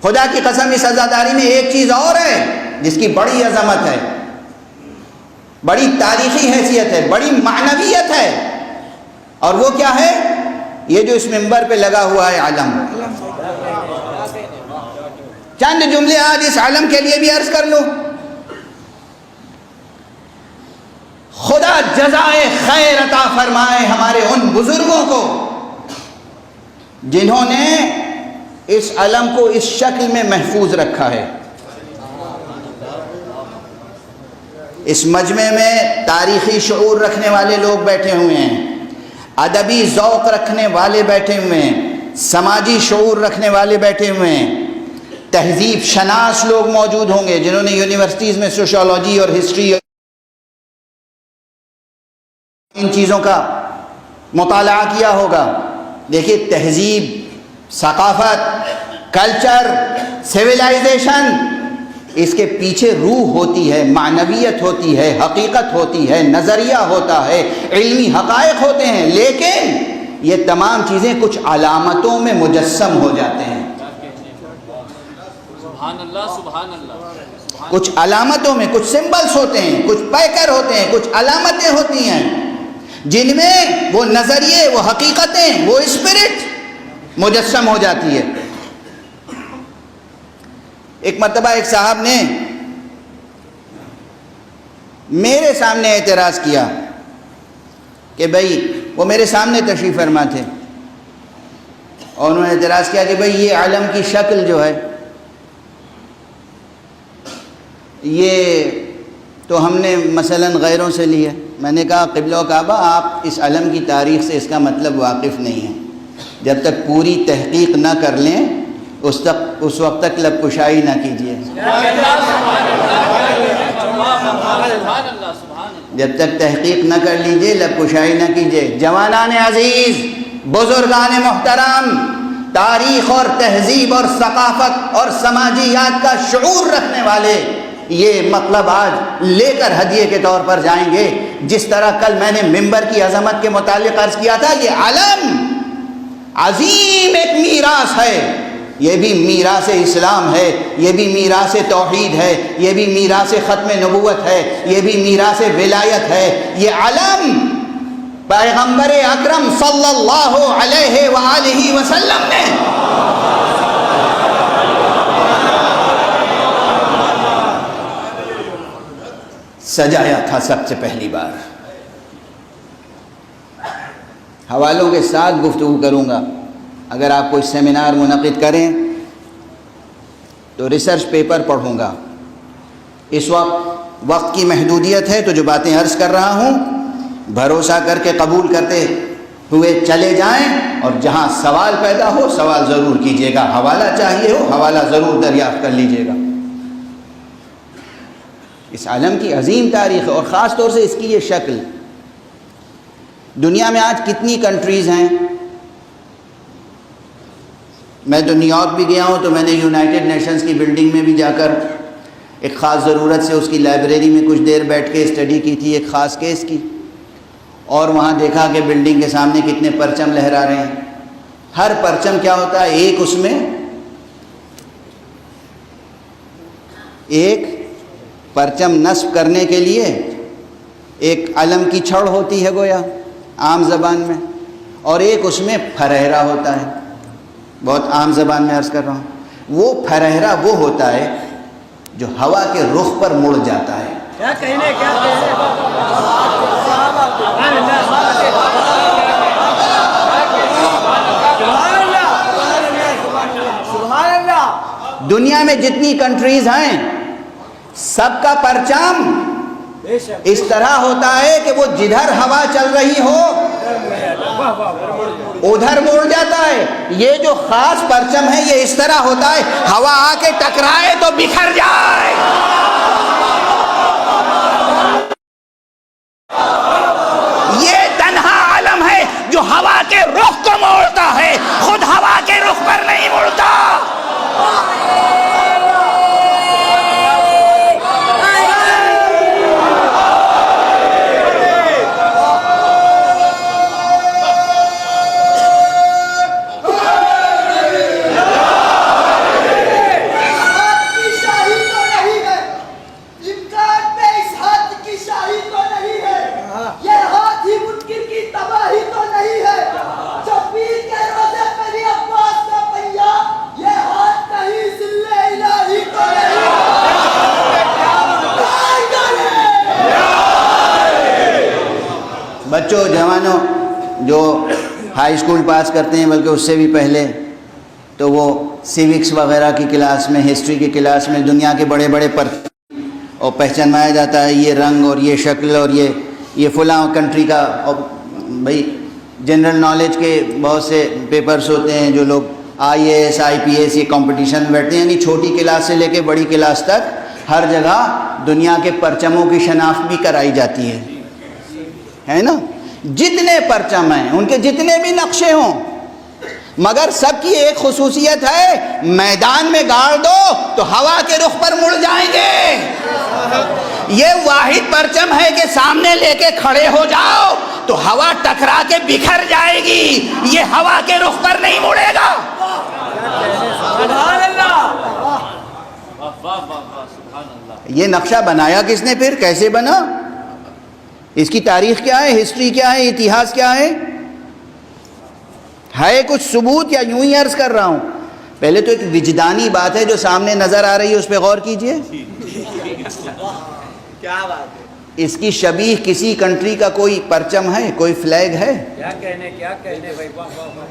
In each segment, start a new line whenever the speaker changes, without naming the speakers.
خدا کی قسم اس عزاداری میں ایک چیز اور ہے جس کی بڑی عظمت ہے، بڑی تاریخی حیثیت ہے، بڑی معنویت ہے، اور وہ کیا ہے؟ یہ جو اس منبر پہ لگا ہوا ہے علم. چند جملے آج اس علم کے لیے بھی عرض کر لوں. خدا جزائے خیر عطا فرمائے ہمارے ان بزرگوں کو جنہوں نے اس علم کو اس شکل میں محفوظ رکھا ہے. اس مجمع میں تاریخی شعور رکھنے والے لوگ بیٹھے ہوئے ہیں، ادبی ذوق رکھنے والے بیٹھے ہوئے ہیں، سماجی شعور رکھنے والے بیٹھے ہوئے ہیں، تہذیب شناس لوگ موجود ہوں گے جنہوں نے یونیورسٹیز میں سوشیولوجی اور ہسٹری ان چیزوں کا مطالعہ کیا ہوگا. دیکھیے تہذیب، ثقافت، کلچر، سویلائزیشن، اس کے پیچھے روح ہوتی ہے، معنویت ہوتی ہے، حقیقت ہوتی ہے، نظریہ ہوتا ہے، علمی حقائق ہوتے ہیں، لیکن یہ تمام چیزیں کچھ علامتوں میں مجسم ہو جاتے ہیں.
سبحان اللہ سبحان اللہ.
کچھ علامتوں میں کچھ سمبلز ہوتے ہیں، کچھ پیکر ہوتے ہیں، کچھ علامتیں ہوتی ہیں جن میں وہ نظریے، وہ حقیقتیں، وہ اسپرٹ مجسم ہو جاتی ہے. ایک مرتبہ ایک صاحب نے میرے سامنے اعتراض کیا کہ بھائی، وہ میرے سامنے تشریف فرما تھے، اور انہوں نے اعتراض کیا کہ بھائی یہ علم کی شکل جو ہے یہ تو ہم نے مثلا غیروں سے لی ہے. میں نے کہا قبلہ و کعبہ، آپ اس علم کی تاریخ سے اس کا مطلب واقف نہیں ہیں. جب تک پوری تحقیق نہ کر لیں اس وقت تک لب کشائی نہ کیجیے. جب تک تحقیق نہ کر لیجیے لب کشائی نہ کیجیے. جوانان عزیز، بزرگان محترم، تاریخ اور تہذیب اور ثقافت اور سماجیات کا شعور رکھنے والے یہ مطلب آج لے کر ہدیے کے طور پر جائیں گے. جس طرح کل میں نے ممبر کی عظمت کے متعلق عرض کیا تھا، یہ علم عظیم ایک میراث ہے. یہ بھی میراث اسلام ہے، یہ بھی میراث توحید ہے، یہ بھی میراث ختم نبوت ہے، یہ بھی میراث ولایت ہے. یہ علم پیغمبر اکرم صلی اللہ علیہ وآلہ وسلم نے سجایا تھا سب سے پہلی بار. حوالوں کے ساتھ گفتگو کروں گا. اگر آپ کوئی سیمینار منعقد کریں تو ریسرچ پیپر پڑھوں گا. اس وقت کی محدودیت ہے تو جو باتیں عرض کر رہا ہوں بھروسہ کر کے قبول کرتے ہوئے چلے جائیں، اور جہاں سوال پیدا ہو سوال ضرور کیجیے گا. حوالہ چاہیے ہو حوالہ ضرور دریافت کر لیجیے گا. اس عالم کی عظیم تاریخ ہے، اور خاص طور سے اس کی یہ شکل. دنیا میں آج کتنی کنٹریز ہیں؟ میں تو نیو یارک بھی گیا ہوں تو میں نے یونائٹڈ نیشنز کی بلڈنگ میں بھی جا کر ایک خاص ضرورت سے اس کی لائبریری میں کچھ دیر بیٹھ کے اسٹڈی کی تھی ایک خاص کیس کی، اور وہاں دیکھا کہ بلڈنگ کے سامنے کتنے پرچم لہرا رہے ہیں. ہر پرچم کیا ہوتا ہے؟ ایک اس میں ایک پرچم نصب کرنے کے لیے ایک علم کی چھڑ ہوتی ہے گویا عام زبان میں، اور ایک اس میں پھرہرا ہوتا ہے. بہت عام زبان میں عرض کر رہا ہوں. وہ پھرہرا وہ ہوتا ہے جو ہوا کے رخ پر مڑ جاتا ہے. دنیا میں جتنی کنٹریز ہیں سب کا پرچم اس طرح ہوتا ہے کہ وہ جدھر ہوا چل رہی ہو ادھر مڑ جاتا ہے. یہ جو خاص پرچم ہے یہ اس طرح ہوتا ہے ہوا آ کے ٹکرائے تو بکھر جائے. یہ تنہا علم ہے جو ہوا کے رخ کو موڑتا ہے، خود ہوا کے رخ پر نہیں مڑتا. بچوں جوانوں جو ہائی اسکول پاس کرتے ہیں بلکہ اس سے بھی پہلے، تو وہ سیوکس وغیرہ کی کلاس میں، ہسٹری کی کلاس میں دنیا کے بڑے بڑے اور پہچانوایا جاتا ہے یہ رنگ اور یہ شکل اور یہ فلاں کنٹری کا. اور بھائی جنرل نالج کے بہت سے پیپرز ہوتے ہیں، جو لوگ IAS IPS یہ کمپٹیشن میں بیٹھتے ہیں، یعنی چھوٹی کلاس سے لے کے بڑی کلاس تک ہر جگہ دنیا کے پرچموں کی شناخت بھی کرائی جاتی ہے نا. جتنے پرچم ہیں، ان کے جتنے بھی نقشے ہوں، مگر سب کی ایک خصوصیت ہے، میدان میں گاڑ دو تو ہوا کے رخ پر مڑ جائیں گے. یہ واحد پرچم ہے کہ سامنے لے کے کھڑے ہو جاؤ تو ہوا ٹکرا کے بکھر جائے گی، یہ ہوا کے رخ پر نہیں مڑے گا.
سبحان اللہ، واہ واہ واہ واہ، سبحان اللہ.
یہ نقشہ بنایا کس نے؟ پھر کیسے بنا؟ اس کی تاریخ کیا ہے، ہسٹری کیا ہے، اتہاس کیا ہے کچھ ثبوت یا یوں ہی عرض کر رہا ہوں؟ پہلے تو ایک وجدانی بات ہے جو سامنے نظر آ رہی ہے، اس پہ غور کیجئے.
کیا بات ہے.
اس کی شبیہ کسی کنٹری کا کوئی پرچم ہے، کوئی فلیگ ہے؟
کیا کہنے بھائی، واہ واہ واہ.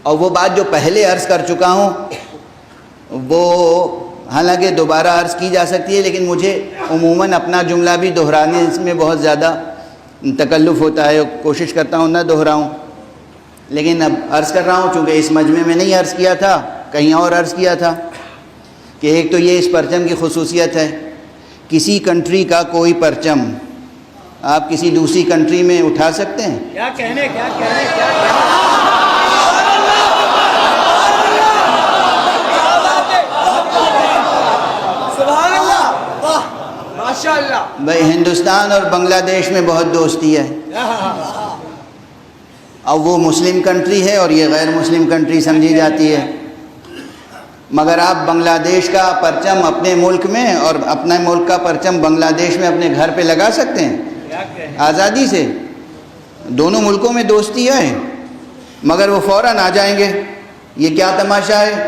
اور وہ بات جو پہلے عرض کر چکا ہوں وہ حالانکہ دوبارہ عرض کی جا سکتی ہے، لیکن مجھے عموماً اپنا جملہ بھی دہرانے میں بہت زیادہ تکلف ہوتا ہے، کوشش کرتا ہوں نہ دہراؤں. لیکن اب عرض کر رہا ہوں، چونکہ اس مجمع میں نہیں عرض کیا تھا، کہیں اور عرض کیا تھا، کہ ایک تو یہ اس پرچم کی خصوصیت ہے، کسی کنٹری کا کوئی پرچم آپ کسی دوسری کنٹری میں اٹھا سکتے ہیں؟
کیا کہنے. سبحان اللہ، واہ ماشاء اللہ.
بھائی ہندوستان اور بنگلہ دیش میں بہت دوستی ہے، اب وہ مسلم کنٹری ہے اور یہ غیر مسلم کنٹری سمجھی جاتی ہے، مگر آپ بنگلہ دیش کا پرچم اپنے ملک میں اور اپنے ملک کا پرچم بنگلہ دیش میں اپنے گھر پہ لگا سکتے ہیں آزادی سے. دونوں ملکوں میں دوستی ہے مگر وہ فوراً آ جائیں گے. یہ کیا تماشا ہے؟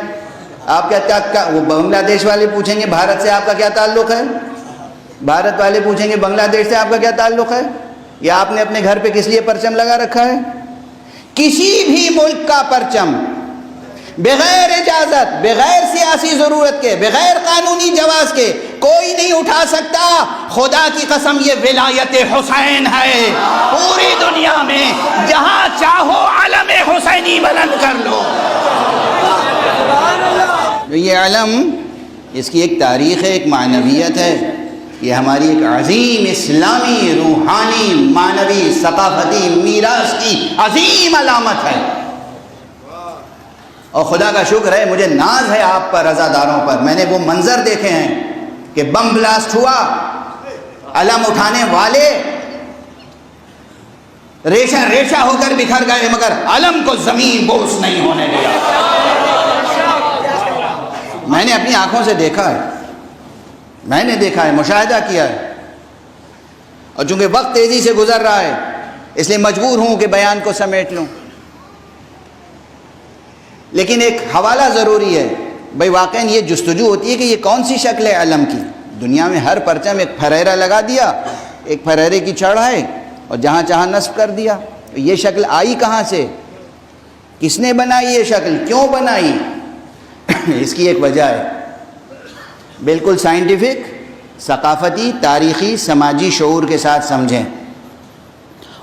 آپ کیا وہ بنگلہ دیش والے پوچھیں گے بھارت سے آپ کا کیا تعلق ہے، بھارت والے پوچھیں گے بنگلہ دیش سے آپ کا کیا تعلق ہے، یا آپ نے اپنے گھر پہ کس لیے پرچم لگا رکھا ہے؟ کسی بھی ملک کا پرچم بغیر اجازت، بغیر سیاسی ضرورت کے، بغیر قانونی جواز کے کوئی نہیں اٹھا سکتا. خدا کی قسم یہ ولایت حسین ہے، پوری دنیا میں جہاں چاہو علم حسینی بلند کر لو. یہ علم، اس کی ایک تاریخ ہے، ایک معنویت ہے، یہ ہماری ایک عظیم اسلامی روحانی معنوی ثقافتی میراث کی عظیم علامت ہے. اور خدا کا شکر ہے، مجھے ناز ہے آپ پر، عزاداروں پر. میں نے وہ منظر دیکھے ہیں کہ بم بلاسٹ ہوا، علم اٹھانے والے ریشہ ریشہ ہو کر بکھر گئے مگر علم کو زمین بوس نہیں ہونے دیا. میں نے اپنی آنکھوں سے دیکھا ہے، میں نے دیکھا ہے، مشاہدہ کیا ہے. اور چونکہ وقت تیزی سے گزر رہا ہے اس لیے مجبور ہوں کہ بیان کو سمیٹ لوں. لیکن ایک حوالہ ضروری ہے. بھئی واقعاً یہ جستجو ہوتی ہے کہ یہ کون سی شکل ہے علم کی. دنیا میں ہر پرچم ایک پھریرا لگا دیا، ایک پھریرے کی چھڑ ہے اور جہاں چاہاں نصب کر دیا. یہ شکل آئی کہاں سے؟ کس نے بنائی یہ شکل؟ کیوں بنائی؟ اس کی ایک وجہ ہے، بالکل سائنٹیفک، ثقافتی، تاریخی، سماجی شعور کے ساتھ سمجھیں.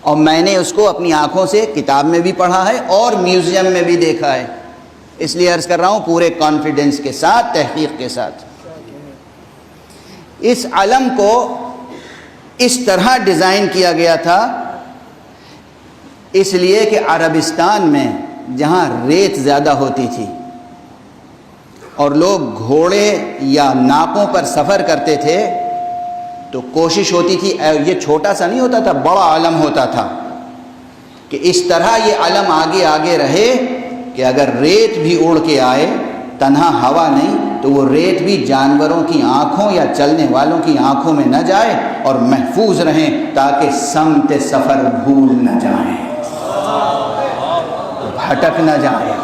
اور میں نے اس کو اپنی آنکھوں سے کتاب میں بھی پڑھا ہے اور میوزیم میں بھی دیکھا ہے. اس لیے عرض کر رہا ہوں پورے کانفیڈنس کے ساتھ، تحقیق کے ساتھ. اس علم کو اس طرح ڈیزائن کیا گیا تھا اس لیے کہ عربستان میں جہاں ریت زیادہ ہوتی تھی اور لوگ گھوڑے یا ناپوں پر سفر کرتے تھے تو کوشش ہوتی تھی، یہ چھوٹا سا نہیں ہوتا تھا، بڑا علم ہوتا تھا، کہ اس طرح یہ علم آگے آگے رہے کہ اگر ریت بھی اڑ کے آئے، تنہا ہوا نہیں تو وہ ریت بھی جانوروں کی آنکھوں یا چلنے والوں کی آنکھوں میں نہ جائے اور محفوظ رہیں تاکہ سمت سفر بھول نہ جائیں، بھٹک نہ جائیں.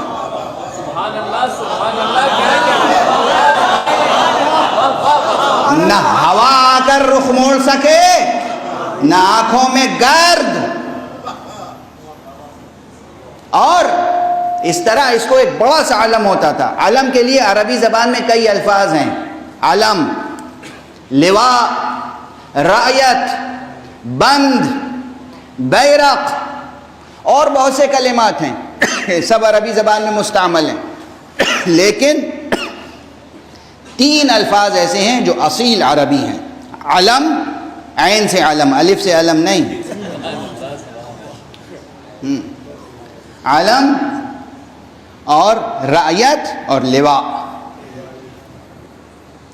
نہ ہوا آ کر رخ موڑ سکے، نہ آنکھوں میں گرد اس طرح اس کو ایک بڑا سا علم ہوتا تھا. علم کے لیے عربی زبان میں کئی الفاظ ہیں. علم، لواء، رایت، بند، بیرق اور بہت سے کلمات ہیں، سب عربی زبان میں مستعمل ہیں. لیکن 3 الفاظ ایسے ہیں جو اصیل عربی ہیں. علم، عین سے علم، الف سے علم نہیں. علم اور رعیت اور لواء.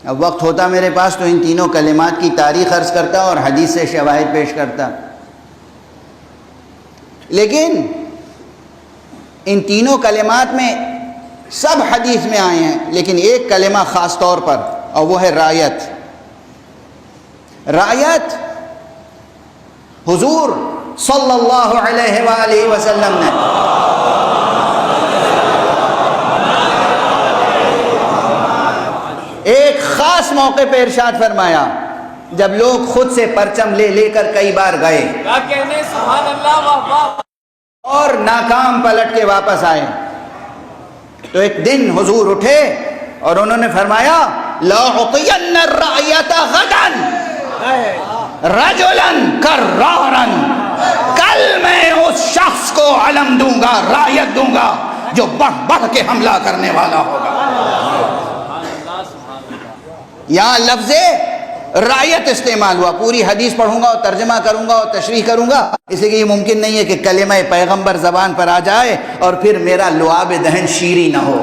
اب وقت ہوتا میرے پاس تو ان تینوں کلمات کی تاریخ عرض کرتا اور حدیث سے شواہد پیش کرتا، لیکن ان تینوں کلمات میں سب حدیث میں آئے ہیں، لیکن ایک کلمہ خاص طور پر، اور وہ ہے رعیت. رعیت حضور صلی اللہ علیہ وآلہ وسلم نے ایک خاص موقع پہ ارشاد فرمایا جب لوگ خود سے پرچم لے لے کر کئی بار گئے
کیا کہنے، سبحان اللہ، واہ واہ.
اور ناکام پلٹ کے واپس آئے، تو ایک دن حضور اٹھے اور انہوں نے فرمایا لَأُعْطِيَنَّ الرَّعْيَةَ غَدًا رَجُلًا كَرَّارًا، کل میں اس شخص کو علم دوں گا، رعیت دوں گا جو بڑھ بڑھ کے حملہ کرنے والا ہوگا. یہاں لفظ رعیت استعمال ہوا. پوری حدیث پڑھوں گا اور ترجمہ کروں گا اور تشریح کروں گا، اس لیے یہ ممکن نہیں ہے کہ کلمہ پیغمبر زبان پر آ جائے اور پھر میرا لعاب دہن شیریں نہ ہو.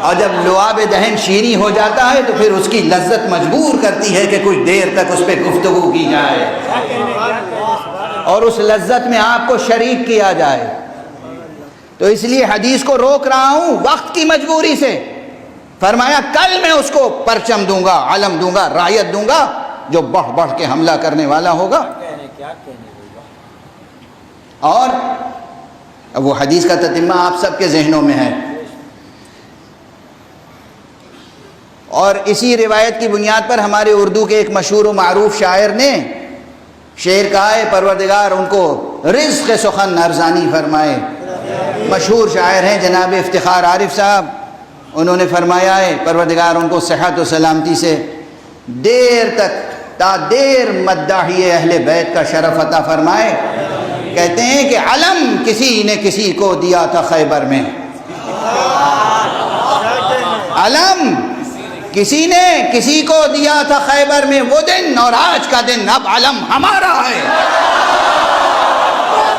اور جب لعاب دہن شیریں ہو جاتا ہے تو پھر اس کی لذت مجبور کرتی ہے کہ کچھ دیر تک اس پہ گفتگو کی جائے اور اس لذت میں آپ کو شریک کیا جائے. تو اس لیے حدیث کو روک رہا ہوں وقت کی مجبوری سے. فرمایا کل میں اس کو پرچم دوں گا، علم دوں گا، رعیت دوں گا جو بڑھ بڑھ کے حملہ کرنے والا ہوگا. اور وہ حدیث کا تتمہ آپ سب کے ذہنوں میں ہے. اور اسی روایت کی بنیاد پر ہمارے اردو کے ایک مشہور و معروف شاعر نے شعر کہا ہے پروردگار ان کو رزق سخن ارزانی فرمائے. مشہور شاعر ہیں جناب افتخار عارف صاحب. انہوں نے فرمایا ہے پروردگار ان کو صحت و سلامتی سے دیر تک تا دیر مداحی اہل بیت کا شرف عطا فرمائے. کہتے ہیں کہ علم کسی نے کسی کو دیا تھا خیبر میں، علم کسی نے کسی کو دیا تھا خیبر میں، وہ دن اور آج کا دن اب علم ہمارا ہے.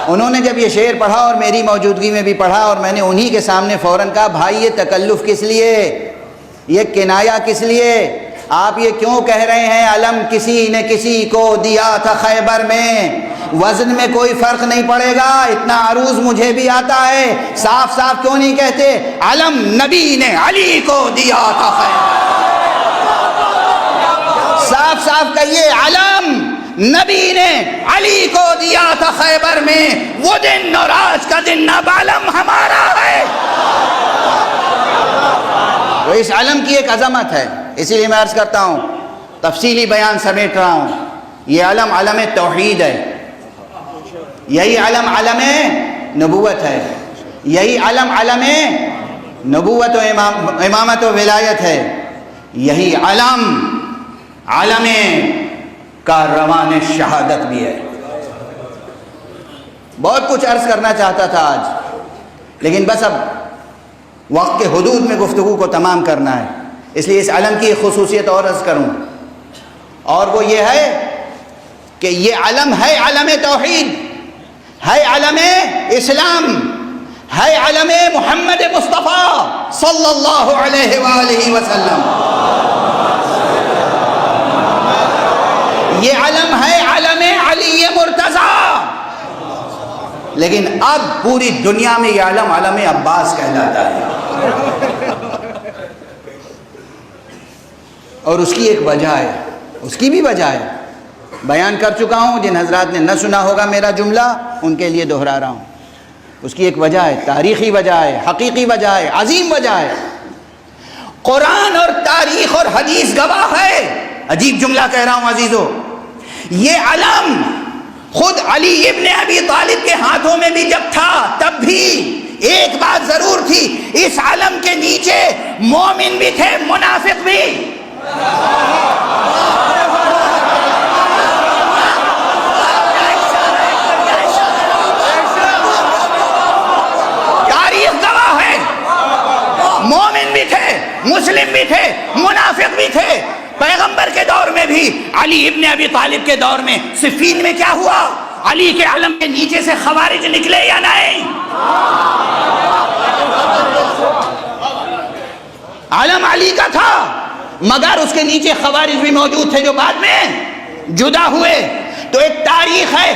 انہوں نے جب یہ شعر پڑھا اور میری موجودگی میں بھی پڑھا اور میں نے انہی کے سامنے فوراً کہا بھائی یہ تکلف کس لیے، یہ کنایا کس لیے، آپ یہ کیوں کہہ رہے ہیں علم کسی نے کسی کو دیا تھا خیبر میں؟ وزن میں کوئی فرق نہیں پڑے گا، اتنا عروض مجھے بھی آتا ہے. صاف صاف کیوں نہیں کہتے علم نبی نے علی کو دیا تھا خیبر؟ صاف صاف کہیے علم نبی نے علی کو دیا تھا خیبر میں، وہ دن اور آج کا دن اب علم ہمارا ہے. تو اس علم کی ایک عظمت ہے، اسی لیے میں عرض کرتا ہوں، تفصیلی بیان سمیٹ رہا ہوں. یہ علم علم توحید ہے، یہی علم علم نبوت ہے، یہی علم علم نبوت و امامت و ولایت ہے، یہی علم علم کاروان شہادت بھی ہے. بہت کچھ عرض کرنا چاہتا تھا آج، لیکن بس اب وقت کے حدود میں گفتگو کو تمام کرنا ہے، اس لیے اس علم کی ایک خصوصیت اور عرض کروں، اور وہ یہ ہے کہ یہ علم ہے علم توحید، ہے علم اسلام، ہے علم محمد مصطفیٰ صلی اللہ علیہ وآلہ وسلم. یہ علم ہے علم علی مرتضیٰ، لیکن اب پوری دنیا میں یہ علم علم عباس کہلاتا ہے. اور اس کی ایک وجہ ہے، اس کی بھی وجہ ہے، بیان کر چکا ہوں. جن حضرات نے نہ سنا ہوگا میرا جملہ ان کے لیے دہرا رہا ہوں. اس کی ایک وجہ ہے، تاریخی وجہ ہے، حقیقی وجہ ہے، عظیم وجہ ہے. قرآن اور تاریخ اور حدیث گواہ ہے. عجیب جملہ کہہ رہا ہوں عزیزو، یہ علم خود علی ابن ابی طالب کے ہاتھوں میں بھی جب تھا تب بھی ایک بات ضرور تھی، اس علم کے نیچے مومن بھی تھے، منافق بھی۔ تاریخ گواہ ہے، مومن بھی تھے، مسلم بھی تھے، منافق بھی تھے۔ پیغمبر کے دور میں بھی، علی ابن ابی طالب کے دور میں صفین میں کیا ہوا؟ علی کے علم کے نیچے سے خوارج نکلے یا نہیں؟ علم علی کا تھا مگر اس کے نیچے خوارج بھی موجود تھے جو بعد میں جدا ہوئے۔ تو ایک تاریخ ہے،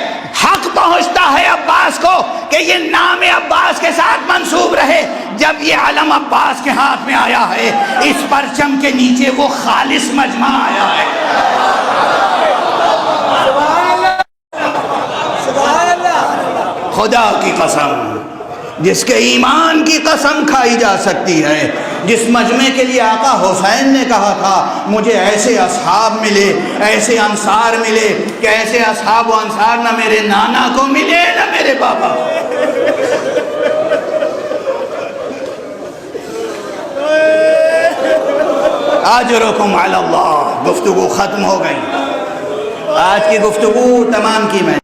حق پہنچتا ہے عباس کو کہ یہ نام عباس کے ساتھ منسوب رہے۔ جب یہ علم عباس کے ہاتھ میں آیا ہے، اس پرچم کے نیچے وہ خالص مجمع آیا ہے۔ خدا کی قسم، جس کے ایمان کی قسم کھائی جا سکتی ہے، جس مجمع کے لیے آقا حسین نے کہا تھا مجھے ایسے اصحاب ملے، ایسے انصار ملے کہ ایسے اصحاب و انصار نہ میرے نانا کو ملے نہ میرے بابا کو۔ اجرکم علی اللہ۔ گفتگو ختم ہو گئی، آج کی گفتگو تمام کی میں